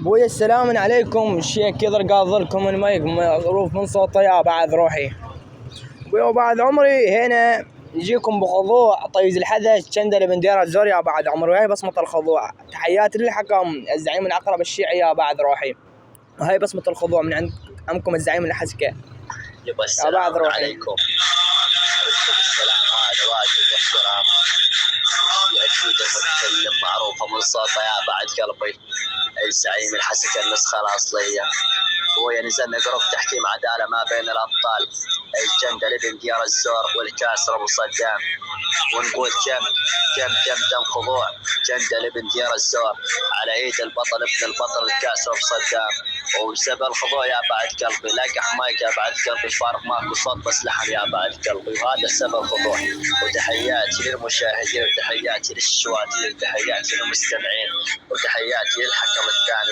بويا السلام عليكم. الشيخ كذا قاض لكم المايك معروف من صوته يا بعد روحي. بويا بعد عمري هنا يجيكم بخضوع طيز الحدث شندل بن ديار الزور يا بعد عمري. وهي بصمة الخضوع. تحياتي للحكم الزعيم العقرب الشيعي يا بعد روحي. وهي بصمة الخضوع من عندكم الزعيم الحسكة يا بعد روحي. عليكم السلام هذا واجب واحترام. أكيد المتكلم معروفة من صوته يا بعد قلبي الزعيم الحسكة النسخة الأصلية. هو نزلنا جروب تحكيم عدالة ما بين الأبطال الجندل بن ديار الزور والكاسر أبو صدام، ونقول كم خضوع جندل بن ديار الزور على ايد البطل ابن البطل الكاسر أبو صدام. وبسبب الخضوع يا بعد قلبي لقح مايك يا بعد قلبي فارق ماكو صوت بس لحن يا بعد قلبي، وهذا سبب الخضوع. وتحياتي للمشاهدين وتحياتي للشواتين وتحياتي للمستمعين وتحياتي للحكم الثاني.